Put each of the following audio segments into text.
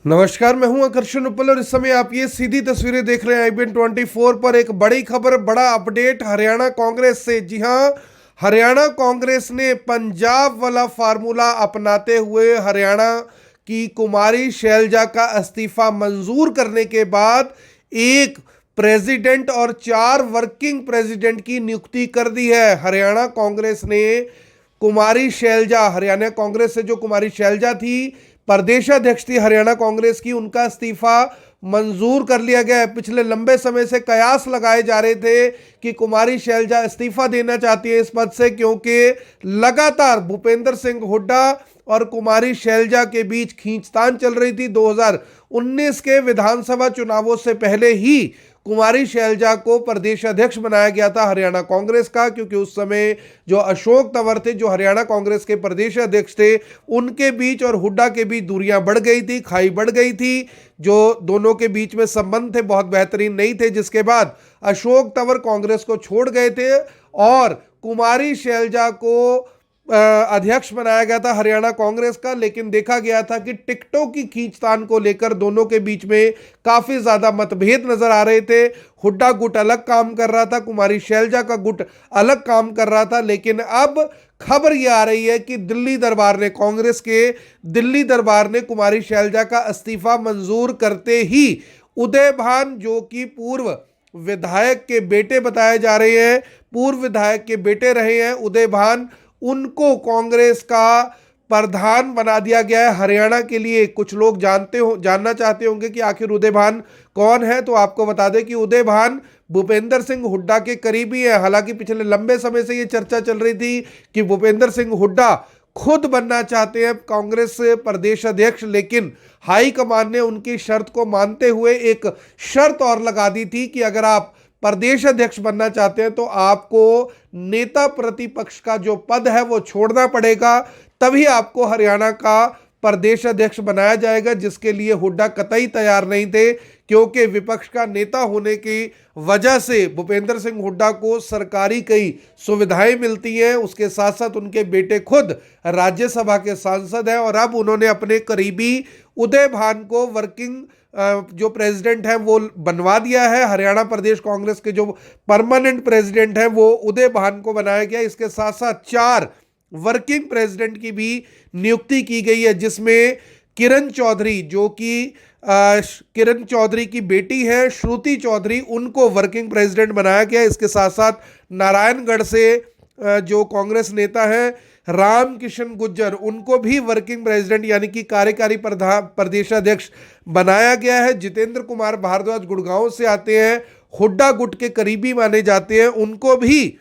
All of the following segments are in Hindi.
नमस्कार, मैं हूं आकर्षण उपल और इस समय आप ये सीधी तस्वीरें देख रहे हैं IBN 24 पर। एक बड़ी खबर, बड़ा अपडेट हरियाणा कांग्रेस से। जी हां, हरियाणा कांग्रेस ने पंजाब वाला फार्मूला अपनाते हुए हरियाणा की कुमारी शैलजा का इस्तीफा मंजूर करने के बाद एक प्रेसिडेंट और 4 वर्किंग प्रेसिडेंट की नियुक्ति कर दी है। हरियाणा कांग्रेस ने कुमारी शैलजा, हरियाणा कांग्रेस से जो कुमारी शैलजा थी, प्रदेशाध्यक्ष थी हरियाणा कांग्रेस की, उनका इस्तीफा मंजूर कर लिया गया है। पिछले लंबे समय से कयास लगाए जा रहे थे कि कुमारी शैलजा इस्तीफा देना चाहती है इस पद से, क्योंकि लगातार भूपेंद्र सिंह हुड्डा और कुमारी शैलजा के बीच खींचतान चल रही थी। 2019 के विधानसभा चुनावों से पहले ही कुमारी शैलजा को प्रदेश अध्यक्ष बनाया गया था हरियाणा कांग्रेस का, क्योंकि उस समय जो अशोक तंवर थे, जो हरियाणा कांग्रेस के प्रदेश अध्यक्ष थे, उनके बीच और हुड्डा के बीच दूरियां बढ़ गई थी, खाई बढ़ गई थी। जो दोनों के बीच में संबंध थे बहुत बेहतरीन नहीं थे, जिसके बाद अशोक तंवर कांग्रेस को छोड़ गए थे और कुमारी शैलजा को अध्यक्ष बनाया गया था हरियाणा कांग्रेस का। लेकिन देखा गया था कि टिकटों की खींचतान को लेकर दोनों के बीच में काफी ज्यादा मतभेद नजर आ रहे थे। हुड्डा गुट अलग काम कर रहा था, कुमारी शैलजा का गुट अलग काम कर रहा था। लेकिन अब खबर यह आ रही है कि दिल्ली दरबार ने, कांग्रेस के दिल्ली दरबार ने कुमारी शैलजा का इस्तीफा मंजूर करते ही उदय भान, जो कि पूर्व विधायक के बेटे बताए जा रहे हैं, पूर्व विधायक के बेटे रहे हैं उदय भान, उनको कांग्रेस का प्रधान बना दिया गया है हरियाणा के लिए। कुछ लोग जानना चाहते होंगे कि आखिर उदय भान कौन है, तो आपको बता दें कि उदय भान भूपेंद्र सिंह हुड्डा के करीबी है। हालांकि पिछले लंबे समय से यह चर्चा चल रही थी कि भूपेंद्र सिंह हुड्डा खुद बनना चाहते हैं कांग्रेस प्रदेश अध्यक्ष, लेकिन हाईकमान ने उनकी शर्त को मानते हुए एक शर्त और लगा दी थी कि अगर आप प्रदेश अध्यक्ष बनना चाहते हैं तो आपको नेता प्रतिपक्ष का जो पद है वो छोड़ना पड़ेगा, तभी आपको हरियाणा का प्रदेश अध्यक्ष बनाया जाएगा। जिसके लिए हुड्डा कतई तैयार नहीं थे, क्योंकि विपक्ष का नेता होने की वजह से भूपेंद्र सिंह हुड्डा को सरकारी कई सुविधाएं मिलती हैं। उसके साथ साथ उनके बेटे खुद राज्यसभा के सांसद हैं और अब उन्होंने अपने करीबी उदय भान को वर्किंग जो प्रेसिडेंट है वो बनवा दिया है। हरियाणा प्रदेश कांग्रेस के जो परमानेंट प्रेसिडेंट हैं वो उदय भान को बनाया गया। इसके साथ साथ 4 वर्किंग प्रेसिडेंट की भी नियुक्ति की गई है, जिसमें किरण चौधरी, जो कि किरण चौधरी की बेटी है श्रुति चौधरी, उनको वर्किंग प्रेसिडेंट बनाया गया। इसके साथ साथ नारायणगढ़ से जो कांग्रेस नेता है राम किशन गुज्जर, उनको भी वर्किंग प्रेसिडेंट यानी कि कार्यकारी प्रदेशाध्यक्ष बनाया गया है। जितेंद्र कुमार भारद्वाज गुड़गांव से आते हैं, हुड्डा गुट के करीबी माने जाते हैं, उनको भी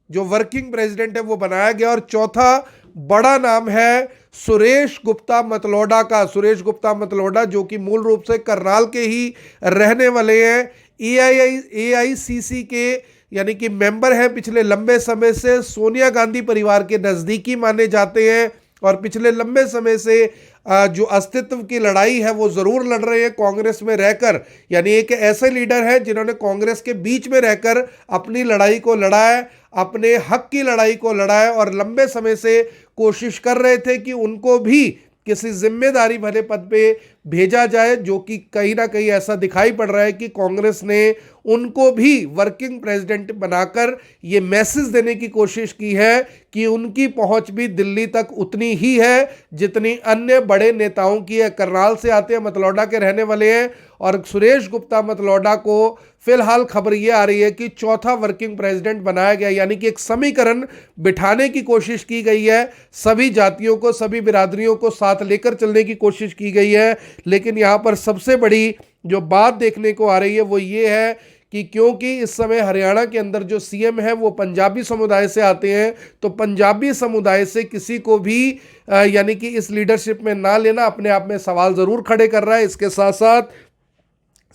जो वर्किंग प्रेसिडेंट है वो बनाया गया। और चौथा बड़ा नाम है सुरेश गुप्ता मतलोडा का। सुरेश गुप्ता मतलोडा जो कि मूल रूप से करनाल के ही रहने वाले हैं, AICC के यानी कि मेंबर हैं, पिछले लंबे समय से सोनिया गांधी परिवार के नज़दीकी माने जाते हैं और पिछले लंबे समय से जो अस्तित्व की लड़ाई है वो ज़रूर लड़ रहे हैं कांग्रेस में रहकर। यानी एक ऐसे लीडर हैं जिन्होंने कांग्रेस के बीच में रहकर अपनी लड़ाई को लड़ा है, अपने हक की लड़ाई को लड़ा है और लंबे समय से कोशिश कर रहे थे कि उनको भी किसी जिम्मेदारी भरे पद पे भेजा जाए, जो कि कहीं ना कहीं ऐसा दिखाई पड़ रहा है कि कांग्रेस ने उनको भी वर्किंग प्रेसिडेंट बनाकर ये मैसेज देने की कोशिश की है कि उनकी पहुंच भी दिल्ली तक उतनी ही है जितनी अन्य बड़े नेताओं की है। करनाल से आते हैं, मतलोडा के रहने वाले हैं और सुरेश गुप्ता मतलोडा को फिलहाल खबर ये आ रही है कि चौथा वर्किंग प्रेसिडेंट बनाया गया, यानी कि एक समीकरण बिठाने की कोशिश की गई है। सभी जातियों को, सभी बिरादरियों को साथ लेकर चलने की कोशिश की गई है। लेकिन यहां पर सबसे बड़ी जो बात देखने को आ रही है वो ये है कि क्योंकि इस समय हरियाणा के अंदर जो सीएम है वो पंजाबी समुदाय से आते हैं, तो पंजाबी समुदाय से किसी को भी यानी कि इस लीडरशिप में ना लेना अपने आप में सवाल जरूर खड़े कर रहा है। इसके साथ साथ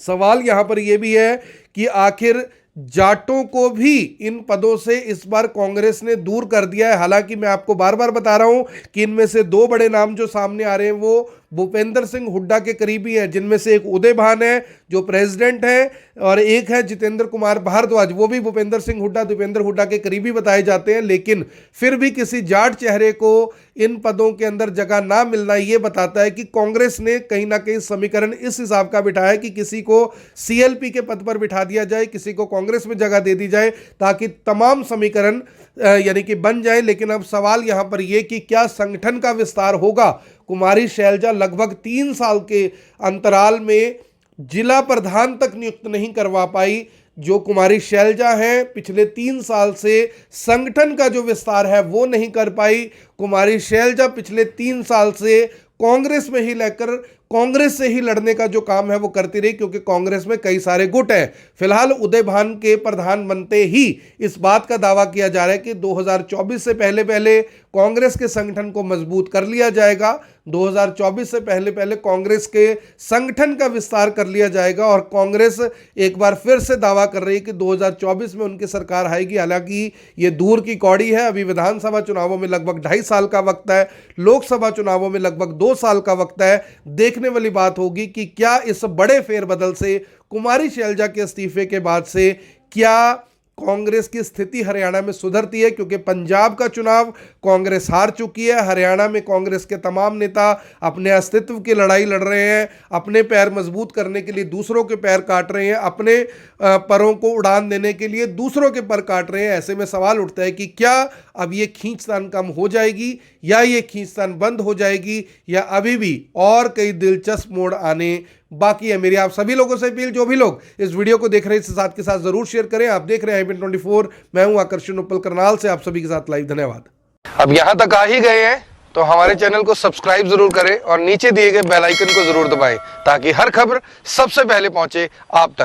सवाल यहां पर यह भी है कि आखिर जाटों को भी इन पदों से इस बार कांग्रेस ने दूर कर दिया है। हालांकि मैं आपको बार बार बता रहा हूं कि इनमें से 2 बड़े नाम जो सामने आ रहे हैं वो भूपेंद्र सिंह हुड्डा के करीबी हैं, जिनमें से एक उदय भान है जो प्रेसिडेंट है, और एक है जितेंद्र कुमार भारद्वाज, वो भी भूपेंद्र सिंह हुड्डा, दीपेंद्र हुड्डा के करीबी बताए जाते हैं। लेकिन फिर भी किसी जाट चेहरे को इन पदों के अंदर जगह ना मिलना ये बताता है कि कांग्रेस ने कहीं ना कहीं समीकरण इस हिसाब का बिठाया कि किसी को सीएलपी के पद पर बिठा दिया जाए, किसी को कांग्रेस में जगह दे दी जाए, ताकि तमाम समीकरण यानी कि बन जाए। लेकिन अब सवाल यहां पर यह कि क्या संगठन का विस्तार होगा। कुमारी शैलजा लगभग 3 साल के अंतराल में जिला प्रधान तक नियुक्त नहीं करवा पाई। जो कुमारी शैलजा हैं पिछले 3 साल से संगठन का जो विस्तार है वो नहीं कर पाई। कुमारी शैलजा पिछले 3 साल से कांग्रेस में ही लेकर कांग्रेस से ही लड़ने का जो काम है वो करती रही, क्योंकि कांग्रेस में कई सारे गुट हैं। फिलहाल उदय भान के प्रधान बनते ही इस बात का दावा किया जा रहा है कि 2024 से पहले पहले कांग्रेस के संगठन को मजबूत कर लिया जाएगा। 2024 से पहले पहले कांग्रेस के संगठन का विस्तार कर लिया जाएगा, और कांग्रेस एक बार फिर से दावा कर रही है कि 2024 में उनकी सरकार आएगी। हालांकि ये दूर की कौड़ी है, अभी विधानसभा चुनावों में लगभग 2.5 साल का वक्त है, लोकसभा चुनावों में लगभग 2 साल का वक्त है। देखने वाली बात होगी कि क्या इस बड़े फेरबदल से, कुमारी शैलजा के इस्तीफे के बाद से, क्या कांग्रेस की स्थिति हरियाणा में सुधरती है, क्योंकि पंजाब का चुनाव कांग्रेस हार चुकी है। हरियाणा में कांग्रेस के तमाम नेता अपने अस्तित्व की लड़ाई लड़ रहे हैं, अपने पैर मजबूत करने के लिए दूसरों के पैर काट रहे हैं, अपने परों को उड़ान देने के लिए दूसरों के पर काट रहे हैं। ऐसे में सवाल उठता है कि क्या अब ये खींचतान कम हो जाएगी, या ये खींचतान बंद हो जाएगी, या अभी भी और कई दिलचस्प मोड़ आने बाकी है। मेरी आप सभी लोगों से अपील, जो भी लोग इस वीडियो को देख रहे हैं इसे साथ के साथ जरूर शेयर करें। आप देख रहे हैं IBN 24, मैं हूं आकर्षण उपल करनाल से, आप सभी के साथ लाइव। धन्यवाद। अब यहां तक आ ही गए हैं तो हमारे चैनल को सब्सक्राइब जरूर करें और नीचे दिए गए बेल आइकन को जरूर दबाएं, ताकि हर खबर सबसे पहले पहुंचे आप तक।